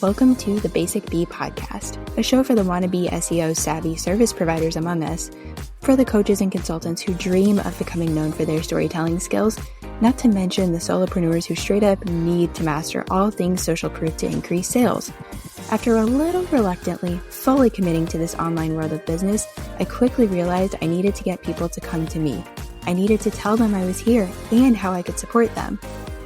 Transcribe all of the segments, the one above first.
Welcome to the Basic Bee podcast, a show for the wannabe SEO savvy service providers among us, for the coaches and consultants who dream of becoming known for their storytelling skills, not to mention the solopreneurs who straight up need to master all things social proof to increase sales. After a little reluctantly fully committing to this online world of business, I quickly realized I needed to get people to come to me. I needed to tell them I was here and how I could support them.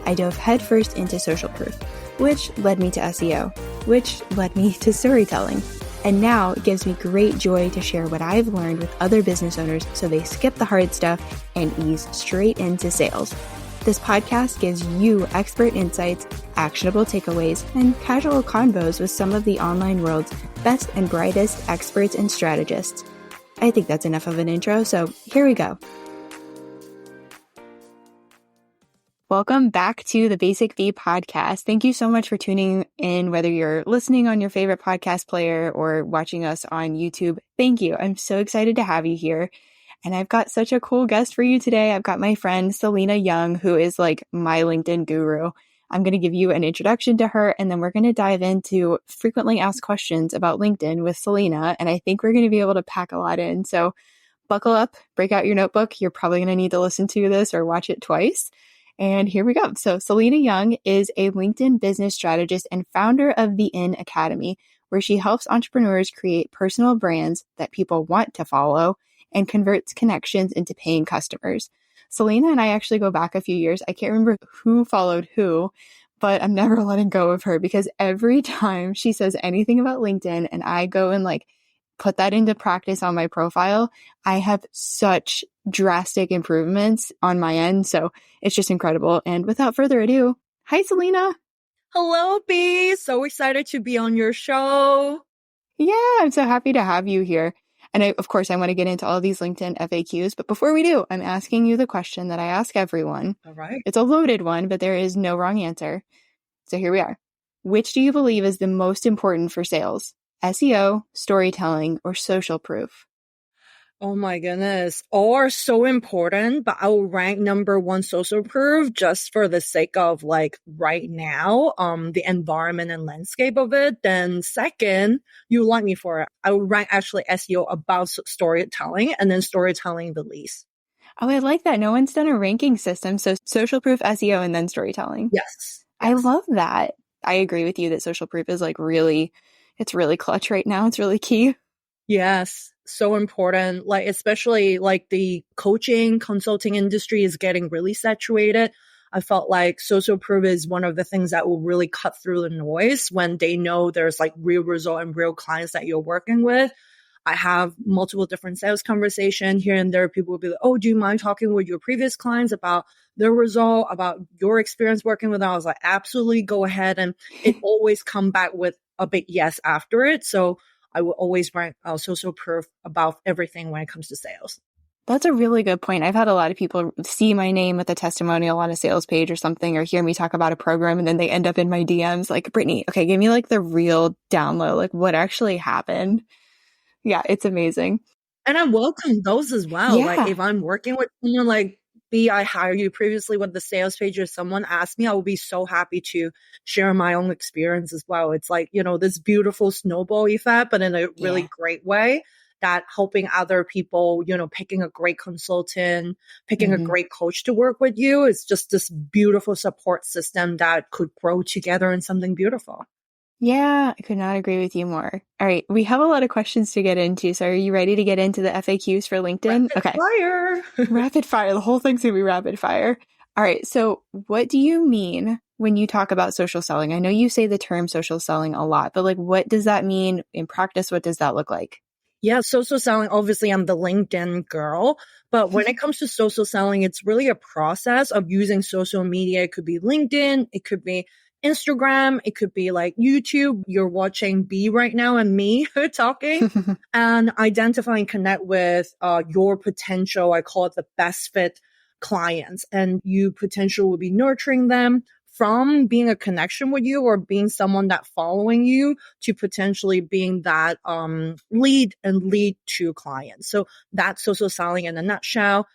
I dove headfirst into social proof, which led me to SEO, which led me to storytelling. And now it gives me great joy to share what I've learned with other business owners so they skip the hard stuff and ease straight into sales. This podcast gives you expert insights, actionable takeaways, and casual convos with some of the online world's best and brightest experts and strategists. I think that's enough of an intro, so here we go. Welcome back to the Basic Bee podcast. Thank you so much for tuning in, whether you're listening on your favorite podcast player or watching us on YouTube. Thank you. I'm so excited to have you here. And I've got such a cool guest for you today. I've got my friend Salina Yeung, who is like my LinkedIn guru. I'm going to give you an introduction to her, and then we're going to dive into frequently asked questions about LinkedIn with Salina. And I think we're going to be able to pack a lot in. So buckle up, break out your notebook. You're probably going to need to listen to this or watch it twice. And here we go. So Salina Yeung is a LinkedIn business strategist and founder of the In Academy, where she helps entrepreneurs create personal brands that people want to follow and converts connections into paying customers. Salina and I actually go back a few years. I can't remember who followed who, but I'm never letting go of her because every time she says anything about LinkedIn and I go and put that into practice on my profile, I have such drastic improvements on my end. So it's just incredible. And without further ado, hi, Salina. Hello, B. So excited to be on your show. Yeah, I'm so happy to have you here. And of course, I want to get into all these LinkedIn FAQs. But before we do, I'm asking you the question that I ask everyone. All right. It's a loaded one, but there is no wrong answer. So here we are. Which do you believe is the most important for sales? SEO, storytelling, or social proof? Oh my goodness. All are so important, but I will rank number one social proof just for the sake of right now, the environment and landscape of it. Then second, you like me for it. I will rank actually SEO above storytelling and then storytelling the least. Oh, I like that. No one's done a ranking system. So social proof, SEO, and then storytelling. Yes. I love that. I agree with you that social proof is it's really clutch right now. It's really key. Yes. So important. Especially the coaching consulting industry is getting really saturated. I felt like social proof is one of the things that will really cut through the noise when they know there's real result and real clients that you're working with. I have multiple different sales conversations here and there. People will be like, oh, do you mind talking with your previous clients about their result, about your experience working with them? I was like, absolutely, go ahead. And it always come back with a big yes after it. So I will always rank social proof about everything when it comes to sales. That's a really good point. I've had a lot of people see my name with a testimonial on a sales page or something, or hear me talk about a program, and then they end up in my DMs like, Brittany, okay, give me the real down low, what actually happened. Yeah, it's amazing. And I welcome those as well. Yeah. If I'm working with someone B, I hired you previously with the sales page, or someone asked me, I will be so happy to share my own experience as well. It's this beautiful snowball effect, but in a really great way, that helping other people, picking a great consultant, picking a great coach to work with you. It's just this beautiful support system that could grow together in something beautiful. Yeah, I could not agree with you more. All right, we have a lot of questions to get into. So are you ready to get into the FAQs for LinkedIn? Rapid fire. Rapid fire. The whole thing's going to be rapid fire. All right, so what do you mean when you talk about social selling? I know you say the term social selling a lot, but what does that mean in practice? What does that look like? Yeah, social selling, obviously I'm the LinkedIn girl, but when it comes to social selling, it's really a process of using social media. It could be LinkedIn, it could be Instagram, it could be YouTube. You're watching B right now and me talking and identify and connect with your potential, I call it the best fit clients, and you potentially will be nurturing them from being a connection with you or being someone that following you to potentially being that lead to clients. So that's social selling in a nutshell.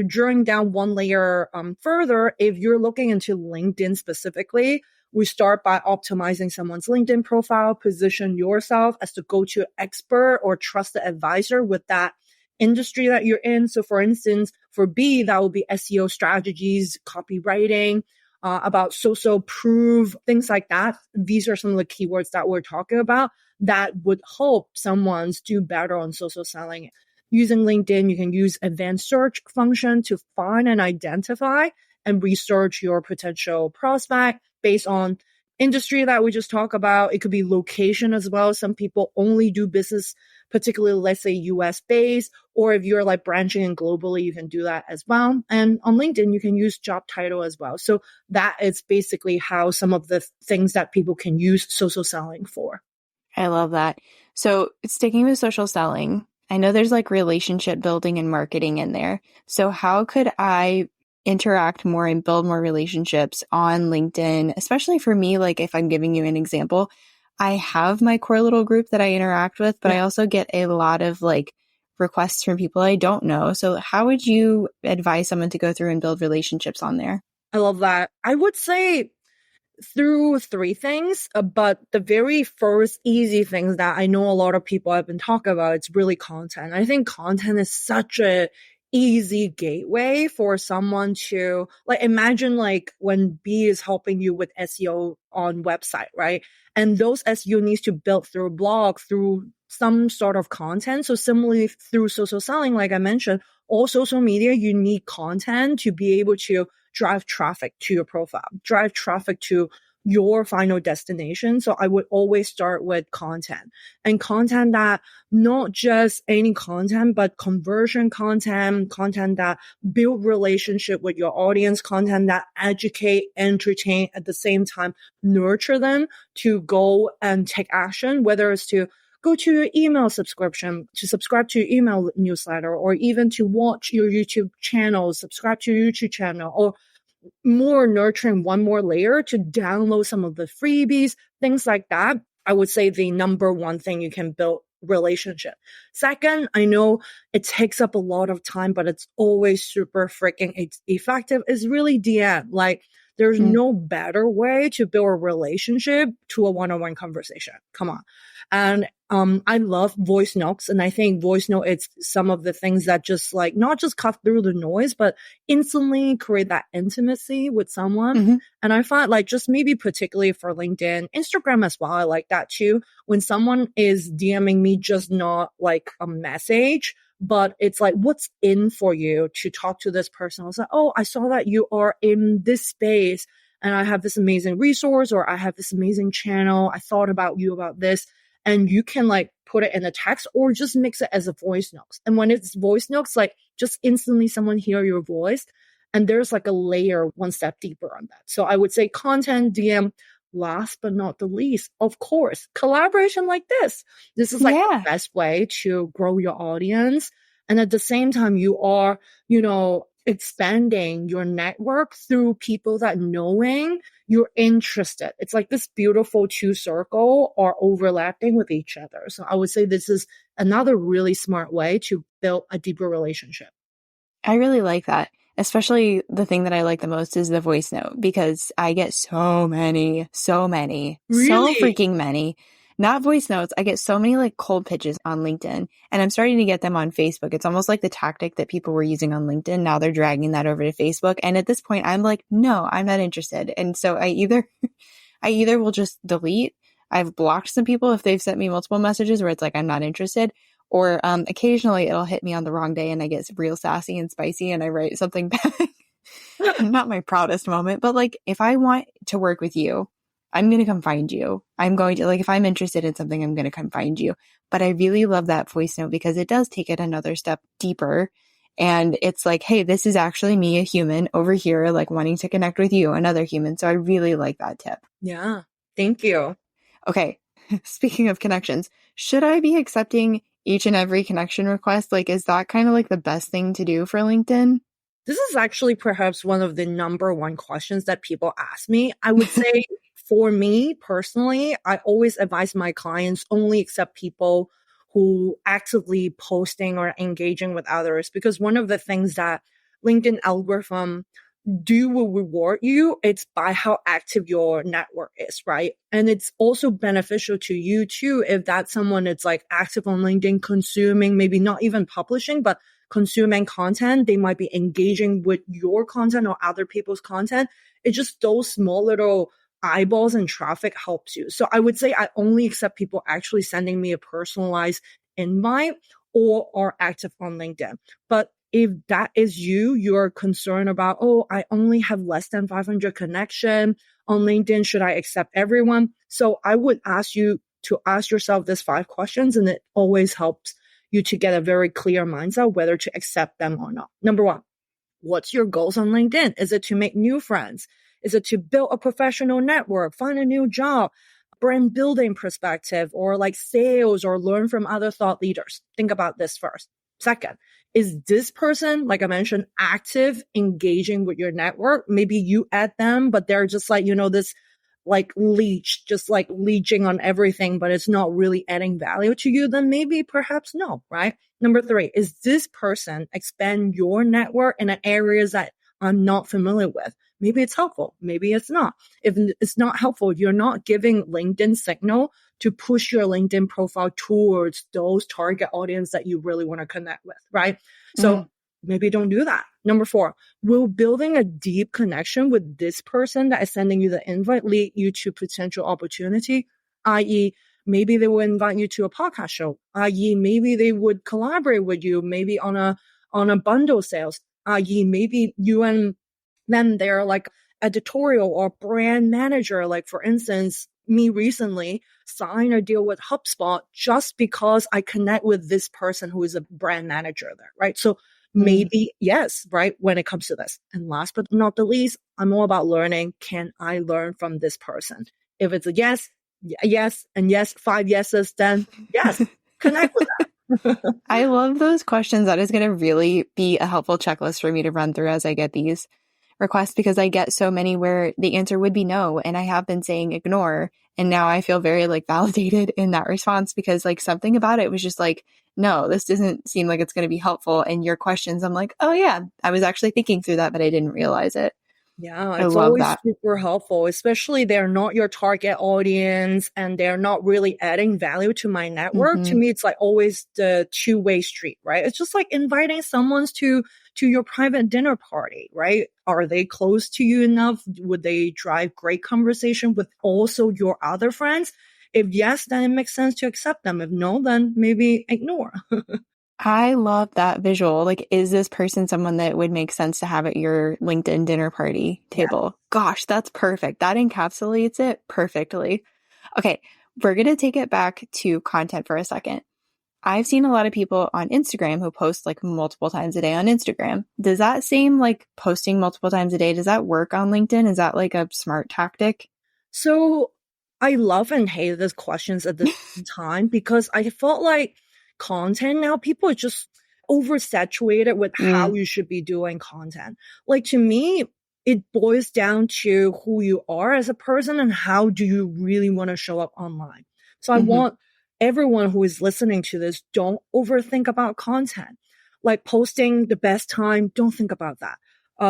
Drilling down one layer further, if you're looking into LinkedIn specifically, we start by optimizing someone's LinkedIn profile, position yourself as the go-to expert or trusted advisor with that industry that you're in. So for instance, for B, that will be SEO strategies, copywriting, about social proof, things like that. These are some of the keywords that we're talking about that would help someone do better on social selling. Using LinkedIn, you can use advanced search function to find and identify and research your potential prospect based on industry that we just talked about. It could be location as well. Some people only do business, particularly, let's say, US based, or if you're like branching in globally, you can do that as well. And on LinkedIn, you can use job title as well. So that is basically how some of the things that people can use social selling for. I love that. So sticking with social selling, I know there's like relationship building and marketing in there. So how could I interact more and build more relationships on LinkedIn, especially for me? Like if I'm giving you an example, I have my core little group that I interact with, but I also get a lot of like requests from people I don't know. So how would you advise someone to go through and build relationships on there? I love that. I would say through three things, but the very first easy things that I know a lot of people have been talking about, it's really content. I think content is such a easy gateway for someone to like imagine like when B is helping you with SEO on website, right? And those SEO needs to build through a blog, through some sort of content. So similarly through social selling, like I mentioned, all social media, you need content to be able to drive traffic to your profile, drive traffic to your final destination. So I would always start with content, and content that not just any content, but conversion content, content that build relationship with your audience, content that educate, entertain, at the same time, nurture them to go and take action, whether it's to go to your email subscription, to subscribe to your email newsletter, or even to watch your YouTube channel, subscribe to your YouTube channel, or more nurturing one more layer to download some of the freebies, things like that. I would say the number one thing you can build relationship. Second, I know it takes up a lot of time, but it's always super freaking effective, is really DM. Like there's no better way to build a relationship to a one-on-one conversation. Come on. And I love voice notes, and I think voice note it's some of the things that just like not just cut through the noise, but instantly create that intimacy with someone. Mm-hmm. And I find like just maybe particularly for LinkedIn, Instagram as well, I like that too. When someone is DMing me, just not like a message, but it's like, what's in for you to talk to this person? I was like, oh, I saw that you are in this space and I have this amazing resource, or I have this amazing channel. I thought about you about this. And you can like put it in a text or just mix it as a voice notes. And when it's voice notes, like just instantly someone hear your voice, and there's like a layer one step deeper on that. So I would say content, DM, last but not the least, of course, collaboration like this. This is like the best way to grow your audience. And at the same time, you are, expanding your network through people that knowing you're interested. It's like this beautiful two circle are overlapping with each other. So I would say this is another really smart way to build a deeper relationship. I really like that. Especially the thing that I like the most is the voice note, because I get so many, so freaking many, not voice notes. I get so many like cold pitches on LinkedIn, and I'm starting to get them on Facebook. It's almost like the tactic that people were using on LinkedIn. Now they're dragging that over to Facebook. And at this point I'm like, no, I'm not interested. And so I either will just delete. I've blocked some people if they've sent me multiple messages where it's like, I'm not interested. Or occasionally it'll hit me on the wrong day and I get real sassy and spicy and I write something back. Not my proudest moment, but like if I want to work with you, I'm going to come find you. I'm going to, like, if I'm interested in something, I'm going to come find you. But I really love that voice note because it does take it another step deeper. And it's like, hey, this is actually me, a human over here, like wanting to connect with you, another human. So I really like that tip. Yeah. Thank you. Okay. Speaking of connections, should I be accepting each and every connection request? Like, is that kind of like the best thing to do for LinkedIn? This is actually perhaps one of the number one questions that people ask me. I would say for me personally, I always advise my clients only accept people who actively posting or engaging with others, because one of the things that LinkedIn algorithm will reward you. It's by how active your network is, right? And it's also beneficial to you too if that's someone that's like active on LinkedIn, consuming, maybe not even publishing, but consuming content. They might be engaging with your content or other people's content. It's just those small little eyeballs and traffic helps you. So I would say I only accept people actually sending me a personalized invite or are active on LinkedIn. But if that is you, you're concerned about, oh, I only have less than 500 connection on LinkedIn. Should I accept everyone? So I would ask you to ask yourself these 5 questions, and it always helps you to get a very clear mindset whether to accept them or not. Number 1, what's your goals on LinkedIn? Is it to make new friends? Is it to build a professional network, find a new job, brand building perspective, or like sales, or learn from other thought leaders? Think about this first. Second, is this person, like I mentioned, active, engaging with your network? Maybe you add them, but they're just like, this like leech, just like leeching on everything, but it's not really adding value to you. Then maybe perhaps no, right? Number 3, is this person expand your network in areas that I'm not familiar with? Maybe it's helpful. Maybe it's not. If it's not helpful, you're not giving LinkedIn signal to push your LinkedIn profile towards those target audience that you really want to connect with, right? So maybe don't do that. Number 4, will building a deep connection with this person that is sending you the invite lead you to potential opportunity? I.e., maybe they will invite you to a podcast show. I.e., maybe they would collaborate with you, maybe on a bundle sales. I.e., maybe you and them, they're like editorial or brand manager. Like for instance, me recently signed a deal with HubSpot just because I connect with this person who is a brand manager there, right? So maybe yes, right, when it comes to this. And last but not the least, I'm all about learning. Can I learn from this person? If it's a yes, yes, and yes, 5 yeses, then yes, connect with that. I love those questions. That is going to really be a helpful checklist for me to run through as I get these requests, because I get so many where the answer would be no. And I have been saying ignore. And now I feel very like validated in that response, because like something about it was just like, no, this doesn't seem like it's going to be helpful. And your questions, I'm like, oh yeah, I was actually thinking through that, but I didn't realize it. Yeah, I it's love always that. super helpful, especially they're not your target audience and they're not really adding value to my network. To me, it's like always the two-way street, right? It's just like inviting someone to your private dinner party, right? Are they close to you enough? Would they drive great conversation with also your other friends? If yes, then it makes sense to accept them. If no, then maybe ignore. I love that visual. Like, is this person someone that would make sense to have at your LinkedIn dinner party table? Gosh, that's perfect. That encapsulates it perfectly. Okay, we're going to take it back to content for a second. I've seen a lot of people on Instagram who post like multiple times a day on Instagram. Does that seem like posting multiple times a day? Does that work on LinkedIn? Is that like a smart tactic? So I love and hate these questions at the same time, because I felt like content now, people are just oversaturated with how you should be doing content. Like to me, it boils down to who you are as a person and how do you really want to show up online. So I want everyone who is listening to this, don't overthink about content. Like posting the best time, don't think about that.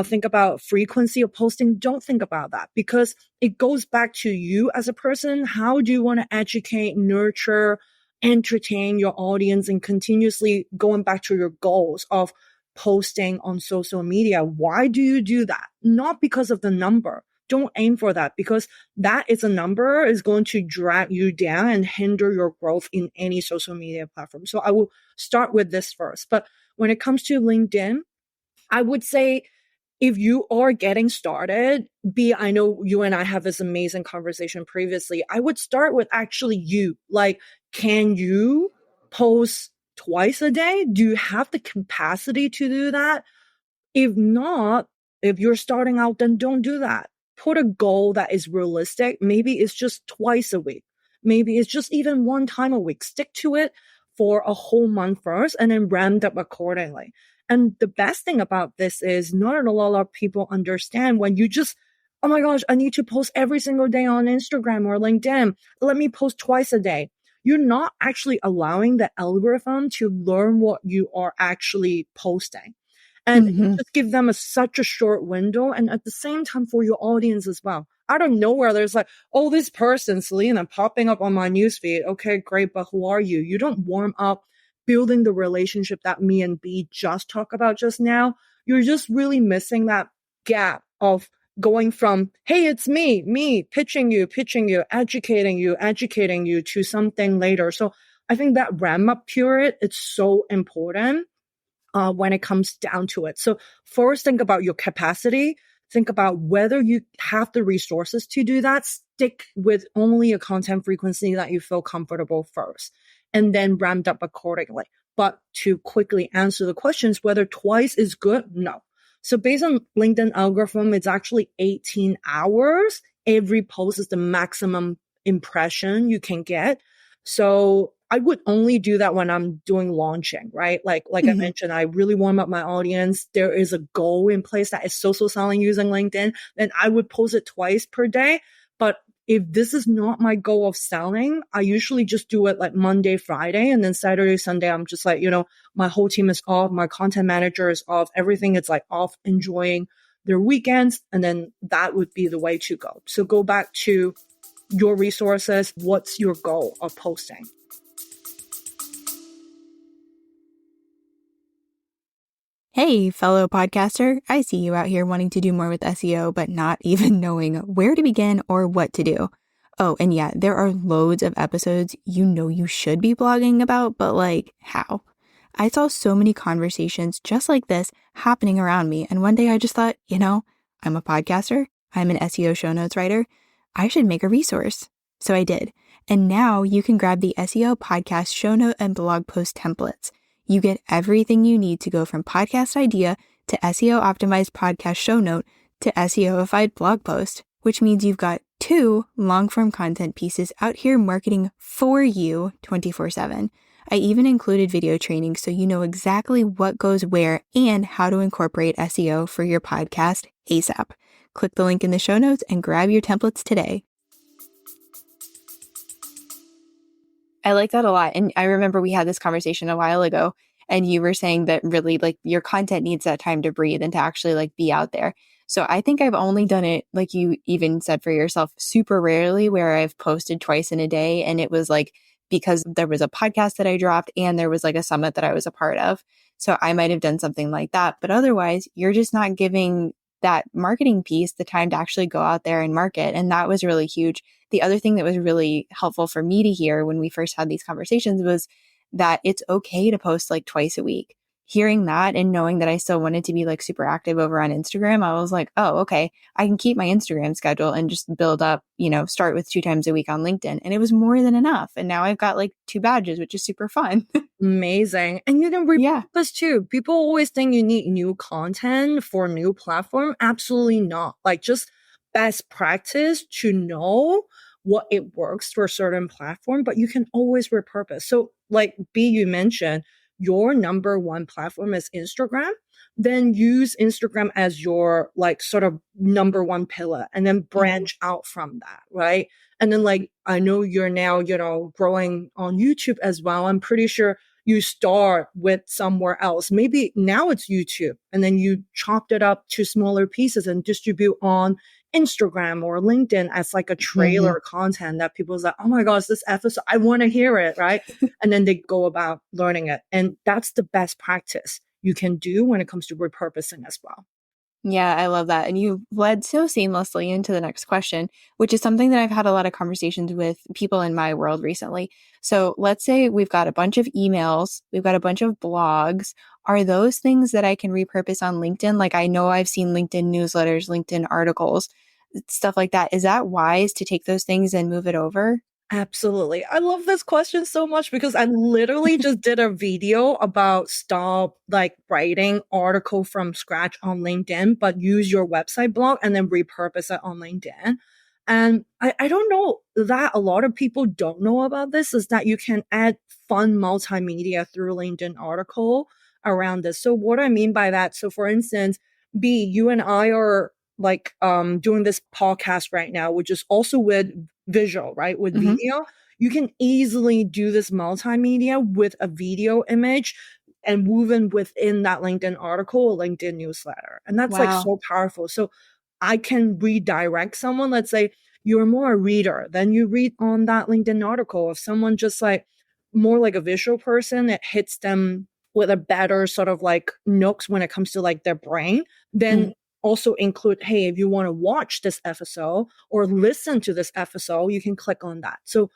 Think about frequency of posting. Don't think about that, because it goes back to you as a person. How do you want to educate, nurture, entertain your audience, and continuously going back to your goals of posting on social media? Why do you do that? Not because of the number. Don't aim for that, because that is a number is going to drag you down and hinder your growth in any social media platform. So I will start with this first. But when it comes to LinkedIn, I would say, if you are getting started, I know you and I have this amazing conversation previously. I would start with actually you. Like, can you post twice a day? Do you have the capacity to do that? If not, if you're starting out, then don't do that. Put a goal that is realistic. Maybe it's just twice a week. Maybe it's just even one time a week. Stick to it for a whole month first and then ramp up accordingly. And the best thing about this is not a lot of people understand when you just, oh my gosh, I need to post every single day on Instagram or LinkedIn. Let me post twice a day. You're not actually allowing the algorithm to learn what you are actually posting. And Mm-hmm. just give them such a short window. And at the same time for your audience as well. Out of nowhere, there's like, oh, this person, Salina, popping up on my newsfeed. Okay, great. But who are you? You don't warm up building the relationship that me and B just talked about just now. You're just really missing that gap of going from, hey, it's me, pitching you, educating you to something later. So I think that ramp up period, it's so important when it comes down to it. So first, think about your capacity. Think about whether you have the resources to do that. Stick with only a content frequency that you feel comfortable first, and then ramp up accordingly. But to quickly answer the questions, whether twice is good, no. So based on LinkedIn algorithm, it's actually 18 hours. Every post is the maximum impression you can get. So I would only do that when I'm doing launching, right? Like I Mm-hmm. mentioned, I really warm up my audience. There is a goal in place that is social selling using LinkedIn, then I would post it twice per day. But if this is not my goal of selling, I usually just do it like Monday, Friday, and then Saturday, Sunday, I'm just like, my whole team is off. My content manager is off. Everything is like off, enjoying their weekends. And then that would be the way to go. So go back to your resources. What's your goal of posting? Hey, fellow podcaster. I see you out here wanting to do more with SEO, but not even knowing where to begin or what to do. Oh, and yeah, there are loads of episodes you should be blogging about, but like, how? I saw so many conversations just like this happening around me, and one day I just thought, I'm a podcaster, I'm an SEO show notes writer, I should make a resource. So I did. And now you can grab the SEO podcast show note and blog post templates. You get everything you need to go from podcast idea to SEO optimized podcast show note to SEOified blog post, which means you've got 2 long form content pieces out here marketing for you 24/7. I even included video training so you know exactly what goes where and how to incorporate SEO for your podcast ASAP. Click the link in the show notes and grab your templates today. I like that a lot. And I remember we had this conversation a while ago, and you were saying that really like your content needs that time to breathe and to actually like be out there. So I think I've only done it, like you even said for yourself, super rarely, where I've posted twice in a day. And it was like because there was a podcast that I dropped and there was like a summit that I was a part of. So I might have done something like that. But otherwise, you're just not giving that marketing piece the time to actually go out there and market. And that was really huge. The other thing that was really helpful for me to hear when we first had these conversations was that it's okay to post like twice a week. Hearing that and knowing that I still wanted to be like super active over on Instagram, I was like, oh, okay, I can keep my Instagram schedule and just build up, start with 2 times a week on LinkedIn. And it was more than enough. And now I've got like 2 badges, which is super fun. Amazing. And you can Yeah. repurpose too. People always think you need new content for a new platform. Absolutely not. Like just best practice to know what it works for a certain platform, but you can always repurpose. So like B, you mentioned your number one platform is Instagram, then use Instagram as your like sort of number one pillar and then branch out from that, right? And then like, I know you're now, growing on YouTube as well. I'm pretty sure you start with somewhere else. Maybe now it's YouTube and then you chopped it up to smaller pieces and distribute on Instagram or LinkedIn as like a Mm-hmm. trailer content that people's like, oh my gosh, this episode, I want to hear it, right? And then they go about learning it. And that's the best practice you can do when it comes to repurposing as well. Yeah, I love that. And you led so seamlessly into the next question, which is something that I've had a lot of conversations with people in my world recently. So let's say we've got a bunch of emails, we've got a bunch of blogs. Are those things that I can repurpose on LinkedIn? Like I know I've seen LinkedIn newsletters, LinkedIn articles, stuff like that. Is that wise to take those things and move it over? Absolutely. I love this question so much because I literally just did a video about stop like writing article from scratch on LinkedIn, but use your website blog and then repurpose it on LinkedIn. And I don't know that a lot of people don't know about this is that you can add fun multimedia through LinkedIn article around this. So what I mean by that, so for instance, B, you and I are like doing this podcast right now, which is also with visual, right? With Mm-hmm. video, you can easily do this multimedia with a video image and woven within that LinkedIn article or LinkedIn newsletter. And that's like Wow. so powerful. So I can redirect someone. Let's say you're more a reader, then you read on that LinkedIn article. If someone just like more like a visual person, it hits them with a better sort of like nooks when it comes to like their brain, then Mm. also include, hey, if you want to watch this episode or listen to this episode, you can click on that. So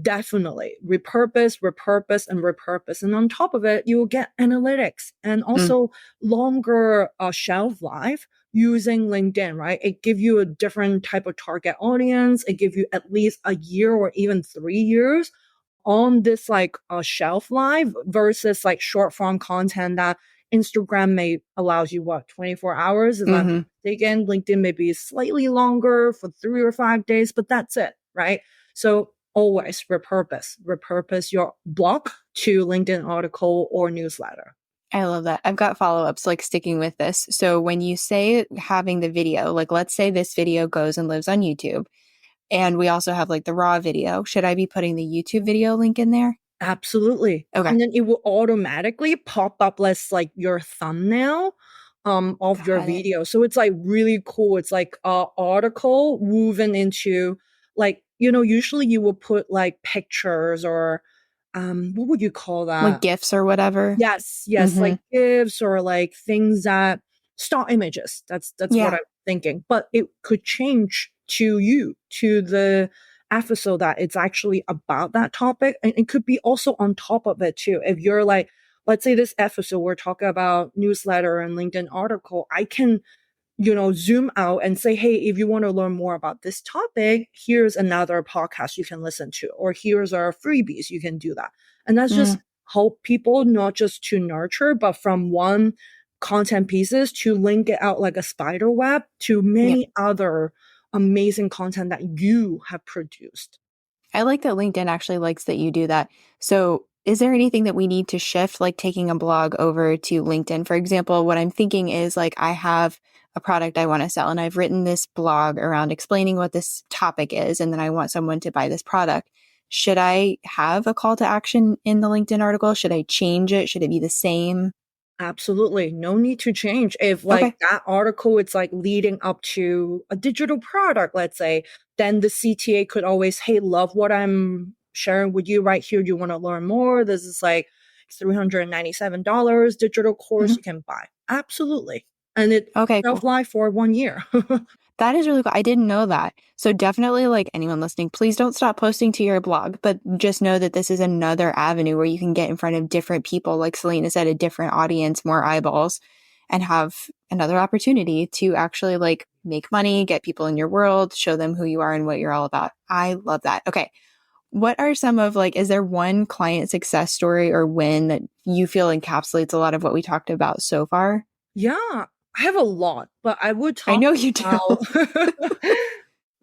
definitely repurpose, repurpose, and repurpose. And on top of it, you will get analytics and Mm. also longer shelf life using LinkedIn, right? It gives you a different type of target audience. It gives you at least a year or even 3 years on this like shelf life versus like short form content that Instagram may allows you what 24 hours if I'm Hmm. mistaken. LinkedIn may be slightly longer for 3 or 5 days, but that's it, right? So always repurpose your blog to LinkedIn article or newsletter. I love that. I've got follow-ups like sticking with this. So when you say having the video, like let's say this video goes and lives on YouTube, and we also have like the raw video, should I be putting the YouTube video link in there? Absolutely. Okay. And then it will automatically pop up less like your thumbnail of your Got it. video. So it's like really cool. It's like a article woven into like, usually you will put like pictures or what would you call Like that? GIFs or whatever. Yes, Hmm. like GIFs or like things that stock images. That's what Yeah. I'm thinking. But it could change to you, to the episode that it's actually about that topic. And it could be also on top of it too. If you're like, let's say this episode we're talking about newsletter and LinkedIn article, I can zoom out and say, hey, if you want to learn more about this topic, here's another podcast you can listen to, or here's our freebies, you can do that. And that's Mm. just help people not just to nurture, but from one content pieces to link it out like a spider web to Yeah. many other amazing content that you have produced. I like that LinkedIn actually likes that you do that. So, is there anything that we need to shift, like taking a blog over to LinkedIn? For example, what I'm thinking is like I have a product I want to sell and I've written this blog around explaining what this topic is, and then I want someone to buy this product. Should I have a call to action in the LinkedIn article? Should I change it? Should it be the same? Absolutely. No need to change. If like Okay. that article, it's like leading up to a digital product, let's say, then the CTA could always, hey, love what I'm sharing with you right here. You want to learn more? This is like $397 digital course Mhm. you can buy. Absolutely. And it Okay, shelf cool. life for 1 year. That is really cool. I didn't know that. So definitely, like anyone listening, please don't stop posting to your blog, but just know that this is another avenue where you can get in front of different people, like Salina said, a different audience, more eyeballs, and have another opportunity to actually like make money, get people in your world, show them who you are and what you're all about. I love that. Okay. What are some of like, is there one client success story or win that you feel encapsulates a lot of what we talked about so far? Yeah, I have a lot, but I would I talk know you do. about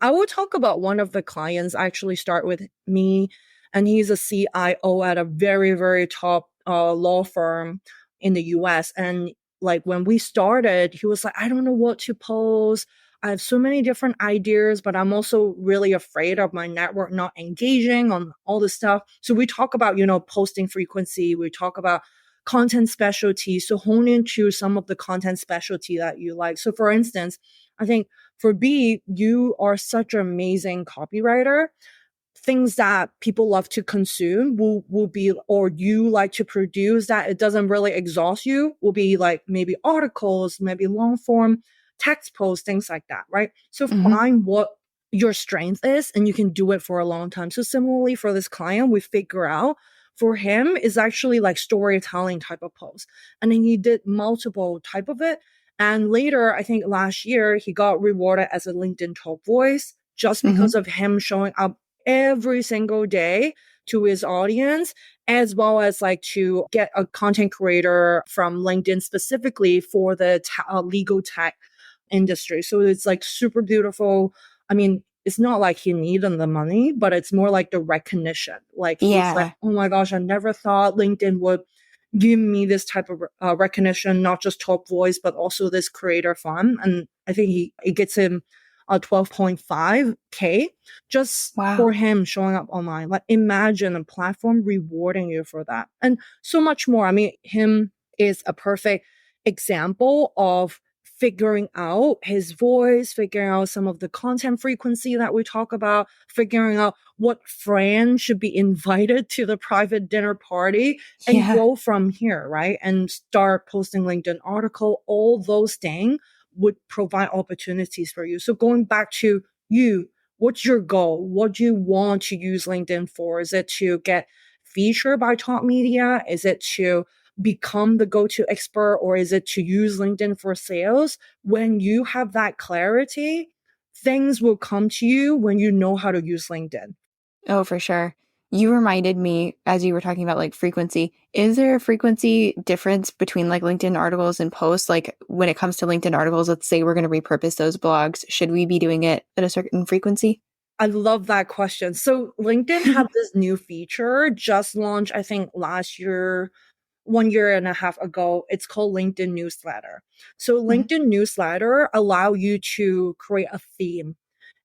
I will talk about one of the clients actually start with me, and he's a CIO at a very, very top law firm in the US. And like when we started, he was like, I don't know what to post. I have so many different ideas, but I'm also really afraid of my network not engaging on all this stuff. So we talk about, posting frequency. We talk about content specialty. So hone into some of the content specialty that you like. So for instance, I think for B, you are such an amazing copywriter. Things that people love to consume will be, or you like to produce that it doesn't really exhaust you, will be like maybe articles, maybe long form text posts, things like that, right? So Hmm. find what your strength is and you can do it for a long time. So similarly for this client, we figure out for him is actually like storytelling type of post. And then he did multiple type of it. And later, I think last year, he got rewarded as a LinkedIn top voice just Hmm. because of him showing up every single day to his audience, as well as like to get a content creator from LinkedIn specifically for the legal tech industry. So it's like super beautiful. I mean, it's not like he needed the money, but it's more like the recognition. Like he was like, Yeah. oh my gosh, I never thought LinkedIn would give me this type of recognition, not just top voice, but also this creator fund. And I think it gets him 12.5K just Wow. for him showing up online. Like imagine a platform rewarding you for that. And so much more. I mean, him is a perfect example of figuring out his voice, figuring out some of the content frequency that we talk about, figuring out what friends should be invited to the private dinner party and Yeah. go from here, right? And start posting LinkedIn article, all those things would provide opportunities for you. So going back to you, what's your goal? What do you want to use LinkedIn for? Is it to get featured by top media? Is it to become the go-to expert, or is it to use LinkedIn for sales? When you have that clarity, things will come to you when you know how to use LinkedIn. Oh, for sure. You reminded me as you were talking about like frequency. Is there a frequency difference between like LinkedIn articles and posts? Like when it comes to LinkedIn articles, let's say we're going to repurpose those blogs. Should we be doing it at a certain frequency? I love that question. So LinkedIn had this new feature just launched, I think last year, 1 year and a half ago. It's called LinkedIn newsletter. So Mhm. LinkedIn newsletter allow you to create a theme.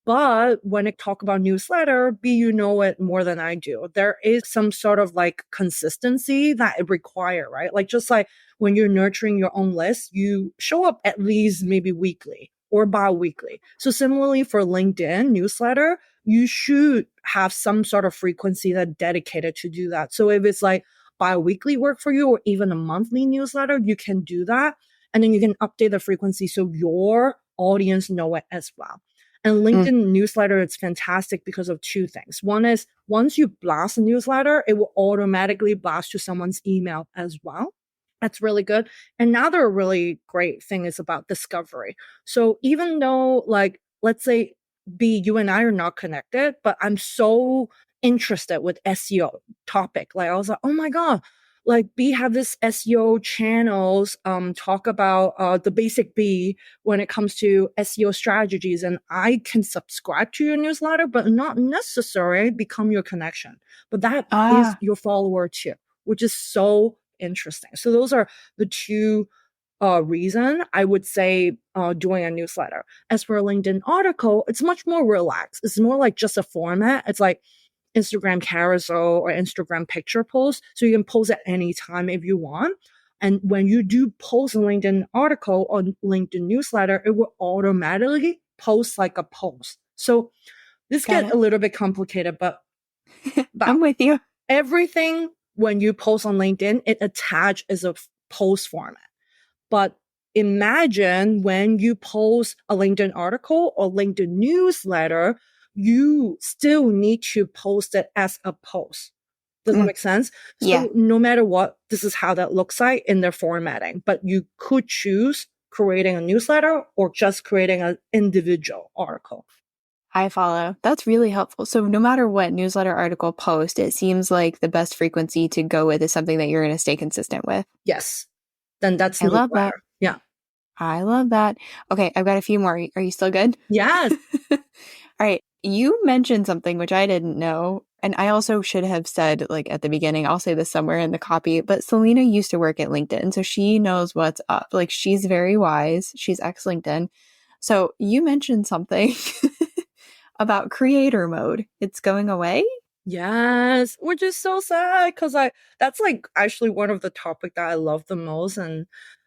But when I talk about newsletter, B, you know it more than I do. There is some sort of like consistency that it require, right? Like just like when you're nurturing your own list, you show up at least maybe weekly or bi-weekly. So similarly for LinkedIn newsletter, you should have some sort of frequency that dedicated to do that. So if it's like bi-weekly work for you or even a monthly newsletter, you can do that. And then you can update the frequency so your audience know it as well. And Mm, LinkedIn newsletter, it's fantastic because of two things. One is once you blast a newsletter, it will automatically blast to someone's email as well. That's really good. Another really great thing is about discovery. So even though, like, let's say B, you and I are not connected, but I'm so interested with SEO topic. Like I was like, oh my God, like B have this SEO channels talk about the basic B when it comes to SEO strategies, and I can subscribe to your newsletter, but not necessarily become your connection. But that is ah, your follower too, which is so interesting. So those are the two reason I would say doing a newsletter. As for a LinkedIn article, it's much more relaxed. It's more like just a format. It's like Instagram carousel or Instagram picture post. So you can post at any time if you want. And when you do post a LinkedIn article or LinkedIn newsletter, it will automatically post like a post. So this got gets a it. little bit complicated, but I'm about with you. everything when you post on LinkedIn, it attach as a post format. But imagine when you post a LinkedIn article or LinkedIn newsletter, you still need to post it as a post. Does that Mm, make sense? yeah, So no matter what, this is how that looks like in their formatting. But you could choose creating a newsletter or just creating an individual article. I follow. That's really helpful. So no matter what newsletter article post, it seems like the best frequency to go with is something that you're going to stay consistent with. Yes. Then that's I love that. newsletter. Yeah. I love that. Okay, I've got a few more. Are you still good? Yes. All right. You mentioned something which I didn't know. And I also should have said, like at the beginning, I'll say this somewhere in the copy, but Salina used to work at LinkedIn. So she knows what's up. Like she's very wise. She's ex LinkedIn. So you mentioned something about creator mode. It's going away? Yes, which is so sad because I that's like actually one of the topic that I love the most. And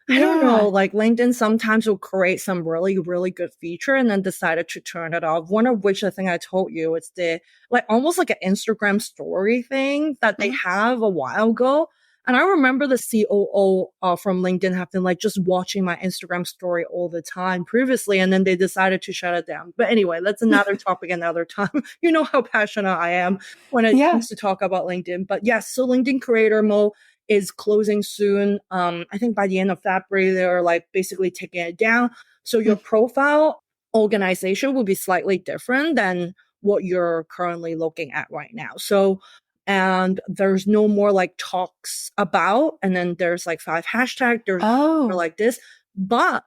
I don't know, Yeah. like LinkedIn sometimes will create some really, really good feature and then decided to turn it off. One of which I think I told you it's the like almost like an Instagram story thing that they Mhm. have a while ago. And I remember the COO from LinkedIn have been like just watching my Instagram story all the time previously, and then they decided to shut it down. But anyway, that's another topic another time. You know how passionate I am when it Yeah. comes to talk about LinkedIn. But yes, so LinkedIn Creator Mode is closing soon. I think by the end of February, they're like basically taking it down. So your Mm. profile organization will be slightly different than what you're currently looking at right now. So, and there's no more like talks about, and then there's like 5 hashtags, there's more Oh, like this, but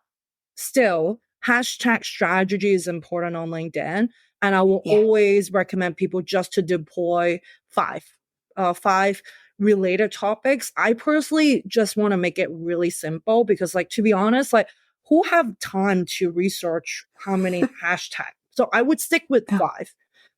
still, hashtag strategy is important on LinkedIn. And I will yeah. always recommend people just to deploy five, five related topics. I personally just want to make it really simple because, like, to be honest, like who have time to research how many hashtags? So I would stick with Oh, 5,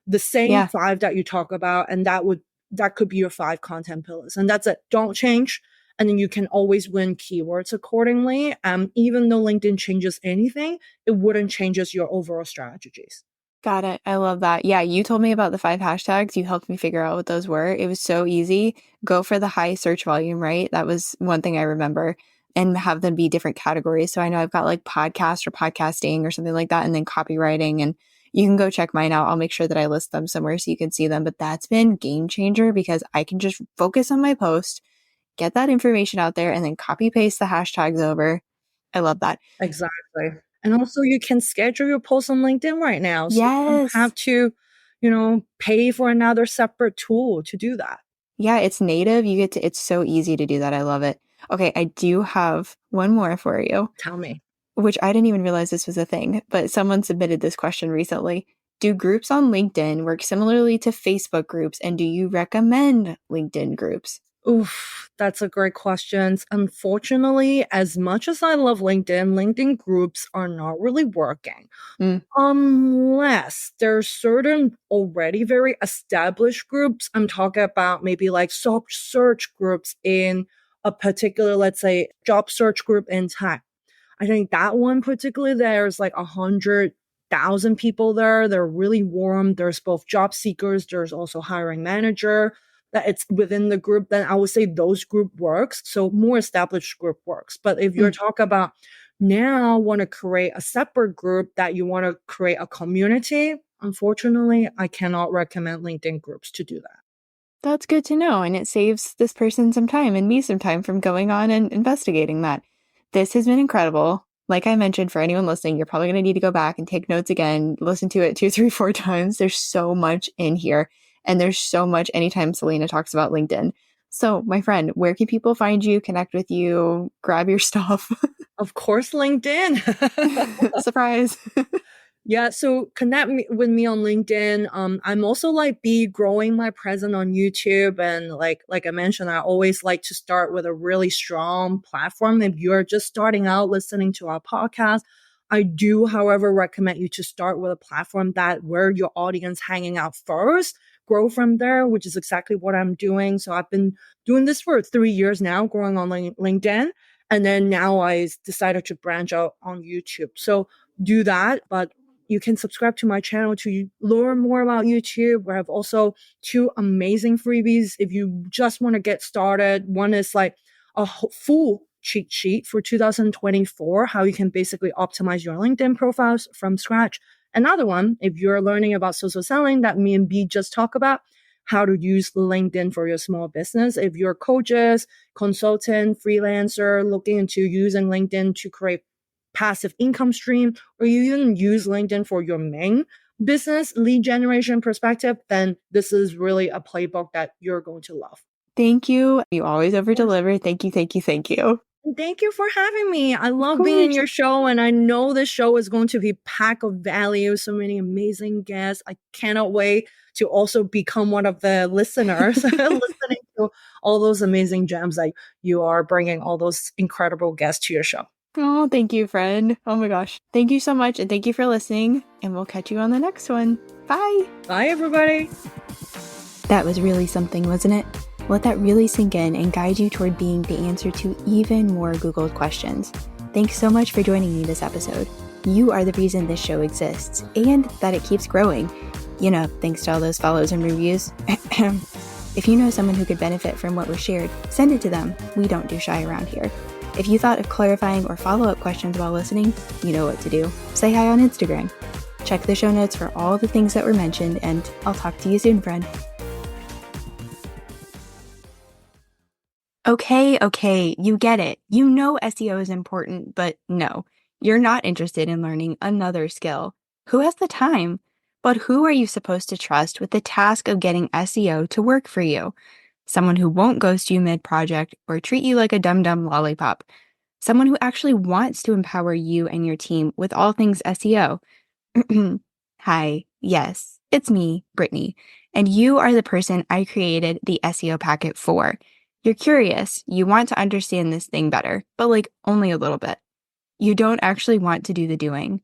the same yeah. 5 that you talk about, and that could be your 5 content pillars, and that's it. Don't change, and then you can always win keywords accordingly. Even though LinkedIn changes anything, it wouldn't changes your overall strategies. Got it. I love that. Yeah, you told me about the 5 hashtags. You helped me figure out what those were. It was so easy. Go for the high search volume, right? That was one thing I remember. And have them be different categories. So I know I've got like podcast or podcasting or something like that, and then copywriting. And you can go check mine out. I'll make sure that I list them somewhere so you can see them. But that's been game changer because I can just focus on my post, get that information out there, and then copy paste the hashtags over. I love that. Exactly. And also you can schedule your posts on LinkedIn right now. So you don't Yes. have to, pay for another separate tool to do that. Yeah, it's native. It's so easy to do that. I love it. Okay, I do have one more for you, Tell me. which I didn't even realize this was a thing, but someone submitted this question recently. Do groups on LinkedIn work similarly to Facebook groups, and do you recommend LinkedIn groups? Oof, that's a great question. Unfortunately, as much as I love LinkedIn, LinkedIn groups are not really working. Mm, Unless there's certain already very established groups. I'm talking about maybe like search groups in a particular, let's say, job search group in tech. I think that one particularly, there's like 100,000 people there. They're really warm. There's both job seekers. There's also hiring manager that it's within the group. Then I would say those group works. So more established group works. But if you're mm. talking about now want to create a separate group that you want to create a community, unfortunately, I cannot recommend LinkedIn groups to do that. That's good to know, and it saves this person some time and me some time from going on and investigating that. This has been incredible. Like I mentioned, for anyone listening, you're probably going to need to go back and take notes again, listen to it 2, 3, 4 times. There's so much in here, and there's so much anytime Salina talks about LinkedIn. So, my friend, where can people find you, connect with you, grab your stuff? Of course, LinkedIn. Surprise. Yeah, so with me on LinkedIn. I'm also like be growing my presence on YouTube, and like I mentioned, I always like to start with a really strong platform. If you're just starting out listening to our podcast, I do, however, recommend you to start with a platform that where your audience hanging out first. Grow from there, which is exactly what I'm doing. So I've been doing this for 3 years now, growing on LinkedIn, and then now I decided to branch out on YouTube. So do that, but you can subscribe to my channel to learn more about YouTube. We have also 2 amazing freebies if you just want to get started. One is like a full cheat sheet for 2024, how you can basically optimize your LinkedIn profiles from scratch. Another one, if you're learning about social selling that me and B just talk about, how to use LinkedIn for your small business. If you're coaches, consultant, freelancer, looking into using LinkedIn to create passive income stream, or you even use LinkedIn for your main business lead generation perspective, then this is really a playbook that you're going to love. Thank you. You always over Of course. deliver. Thank you. Thank you. Thank you. Thank you for having me. I Of love being in course. your show, and I know this show is going to be packed of value. So many amazing guests. I cannot wait to also become one of the listeners, listening to all those amazing gems that you are bringing all those incredible guests to your show. Oh, thank you, friend. Oh my gosh. Thank you so much. And thank you for listening. And we'll catch you on the next one. Bye. Bye, everybody. That was really something, wasn't it? Let that really sink in and guide you toward being the answer to even more Googled questions. Thanks so much for joining me this episode. You are the reason this show exists and that it keeps growing. You know, thanks to all those follows and reviews. If you know someone who could benefit from what was shared, send it to them. We don't do shy around here. If you thought of clarifying or follow-up questions while listening, you know what to do. Say hi on Instagram. Check the show notes for all the things that were mentioned, and I'll talk to you soon, friend. Okay, you get it. You know SEO is important, but no, you're not interested in learning another skill. Who has the time? But who are you supposed to trust with the task of getting SEO to work for you? Someone who won't ghost you mid-project or treat you like a dum-dum lollipop. Someone who actually wants to empower you and your team with all things SEO. Hi, yes, it's me, Brittany, and you are the person I created the SEO packet for. You're curious, you want to understand this thing better, but like only a little bit. You don't actually want to do the doing.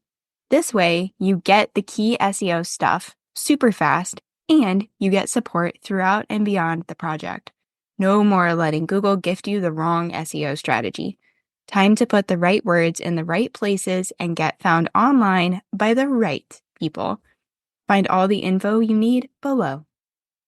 This way, you get the key SEO stuff super fast, and you get support throughout and beyond the project. No more letting Google gift you the wrong SEO strategy. Time to put the right words in the right places and get found online by the right people. Find all the info you need below.